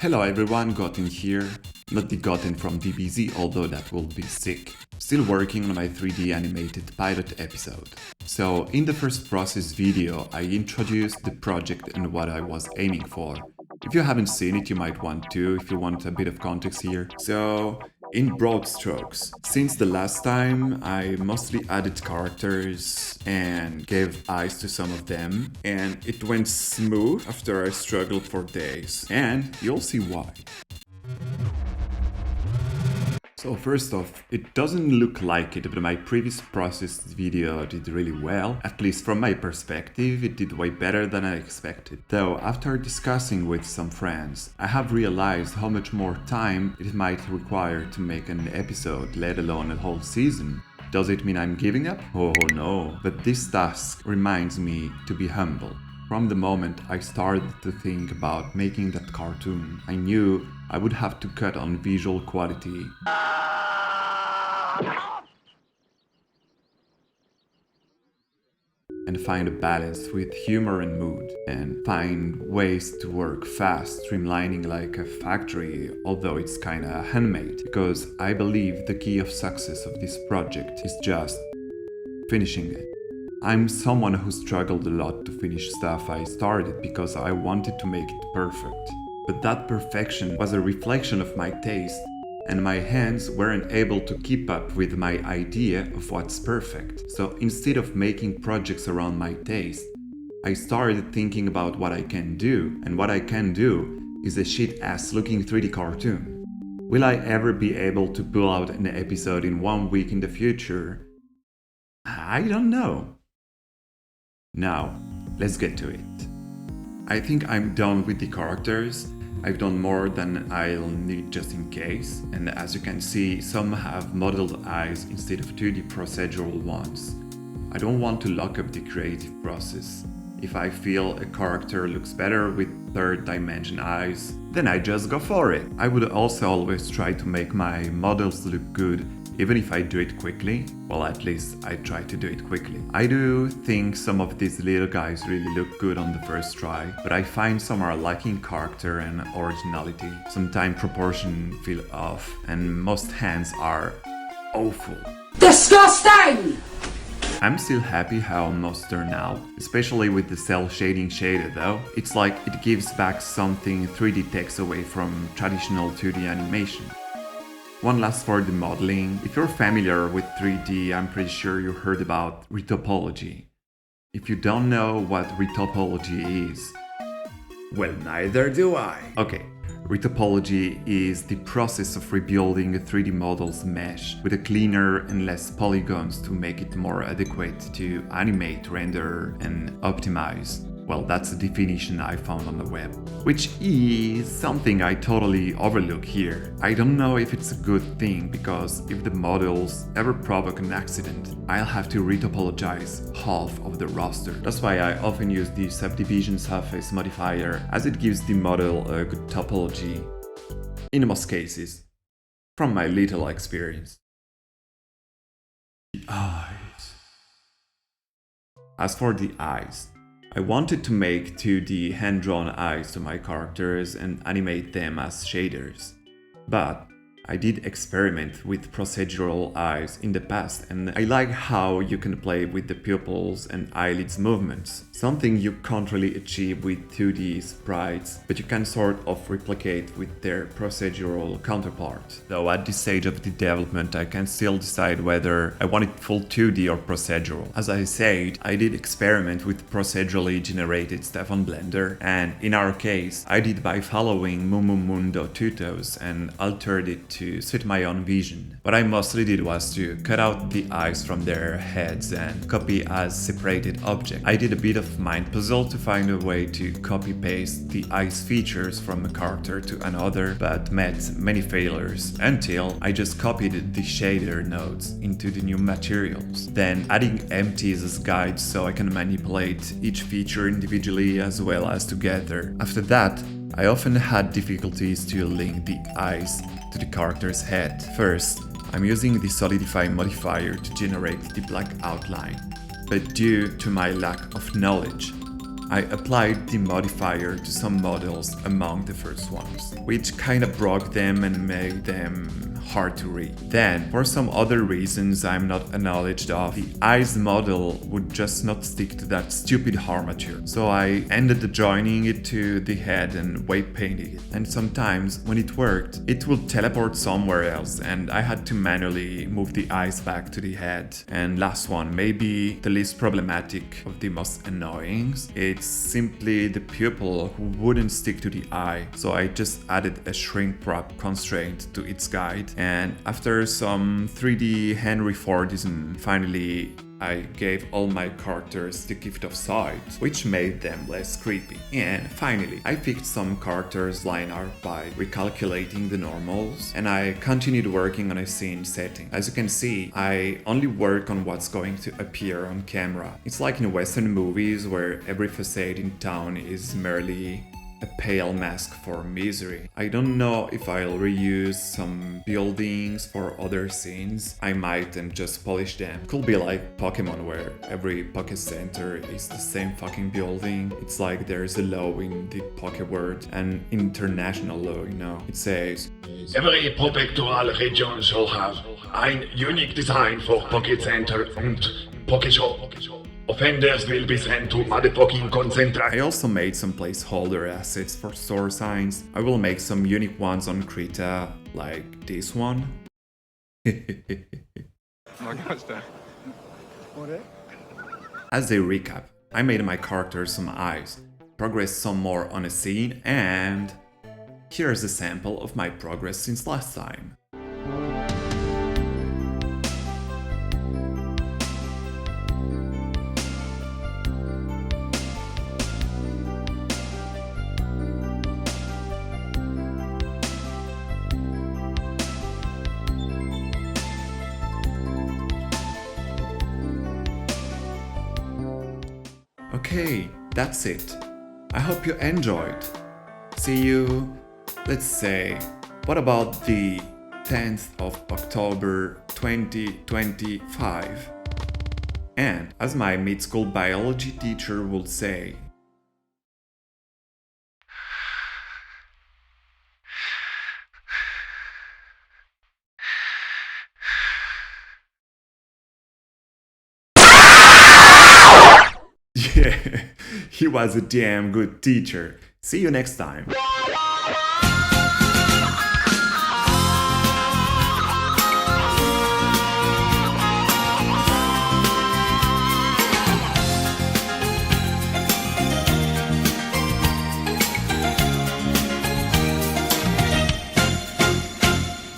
Hello everyone, Goten here. Not the Goten from DBZ, although that will be sick. Still working on my 3D animated pilot episode. So, in the first process video, I introduced the project and what I was aiming for. If you haven't seen it, you might want to, if you want a bit of context here. So, in broad strokes, since the last time, I mostly added characters and gave eyes to some of them, and it went smooth after I struggled for days, and you'll see why. So first off, it doesn't look like it, but my previous process video did really well. At least from my perspective, it did way better than I expected. Though, after discussing with some friends, I have realized how much more time it might require to make an episode, let alone a whole season. Does it mean I'm giving up? Oh no, but this task reminds me to be humble. From the moment I started to think about making that cartoon, I knew I would have to cut on visual quality. And find a balance with humor and mood, and find ways to work fast, streamlining like a factory, although it's kinda handmade, because I believe the key of success of this project is just finishing it. I'm someone who struggled a lot to finish stuff I started because I wanted to make it perfect. But that perfection was a reflection of my taste, and my hands weren't able to keep up with my idea of what's perfect. So instead of making projects around my taste, I started thinking about what I can do, and what I can do is a shit-ass looking 3D cartoon. Will I ever be able to pull out an episode in 1 week in the future? I don't know. Now, let's get to it. I think I'm done with the characters. I've done more than I'll need just in case, and as you can see, some have modeled eyes instead of 2D procedural ones. I don't want to lock up the creative process. If I feel a character looks better with third dimension eyes, then I just go for it. I would also always try to make my models look good, even if I do it quickly. Well, at least I try to do it quickly. I do think some of these little guys really look good on the first try, but I find some are lacking character and originality. Sometimes proportion feel off, and most hands are awful. Disgusting! I'm still happy how most turn out, especially with the cell shading shader though. It's like it gives back something 3D takes away from traditional 2D animation. One last for the modeling. If you're familiar with 3D, I'm pretty sure you heard about retopology. If you don't know what retopology is, well, neither do I. Okay, retopology is the process of rebuilding a 3D model's mesh with a cleaner and less polygons to make it more adequate to animate, render, and optimize. Well, that's the definition I found on the web, which is something I totally overlook here. I don't know if it's a good thing, because if the models ever provoke an accident, I'll have to retopologize half of the roster. That's why I often use the subdivision surface modifier, as it gives the model a good topology. In most cases, from my little experience. The eyes. As for the eyes, I wanted to make 2D hand-drawn eyes to my characters and animate them as shaders, but I did experiment with procedural eyes in the past, and I like how you can play with the pupils and eyelids movements, something you can't really achieve with 2D sprites, but you can sort of replicate with their procedural counterpart. Though at this stage of the development I can still decide whether I want it full 2D or procedural. As I said, I did experiment with procedurally generated stuff on Blender, and in our case I did by following Mumu Mundo tutos and altered it to suit my own vision. What I mostly did was to cut out the eyes from their heads and copy as separated objects. I did a bit of mind puzzle to find a way to copy-paste the eyes features from a character to another, but met many failures until I just copied the shader nodes into the new materials, then adding empties as guides so I can manipulate each feature individually as well as together. After that, I often had difficulties to link the eyes to the character's head. First, I'm using the solidify modifier to generate the black outline, but due to my lack of knowledge, I applied the modifier to some models among the first ones, which kinda broke them and made them hard to read. Then, for some other reasons I'm not knowledge of, the eyes model would just not stick to that stupid armature. So I ended up joining it to the head and weight painting it. And sometimes, when it worked, it would teleport somewhere else and I had to manually move the eyes back to the head. And last one, maybe the least problematic of the most annoying, it's simply the pupil who wouldn't stick to the eye. So I just added a shrink wrap constraint to its guide. And after some 3D Henry Fordism, finally I gave all my characters the gift of sight, which made them less creepy. And finally, I fixed some characters' line art by recalculating the normals, and I continued working on a scene setting. As you can see, I only work on what's going to appear on camera. It's like in Western movies where every facade in town is merely a pale mask for misery. I don't know if I'll reuse some buildings for other scenes. I might and just polish them. Could be like Pokemon where every Poké Center is the same fucking building. It's like there's a law in the Poké world, an international law, you know. It says every prefectural region shall have ein unique design for Poké Center and Poké Shop. Offenders will be sent to motherfucking concentration. I also made some placeholder assets for store signs. I will make some unique ones on Krita, like this one. As a recap, I made my characters some eyes, progressed some more on a scene, and here's a sample of my progress since last time. Okay, that's it. I hope you enjoyed. See you, let's say, what about the 10th of October 2025? And as my mid-school biology teacher would say, yeah, he was a damn good teacher. See you next time.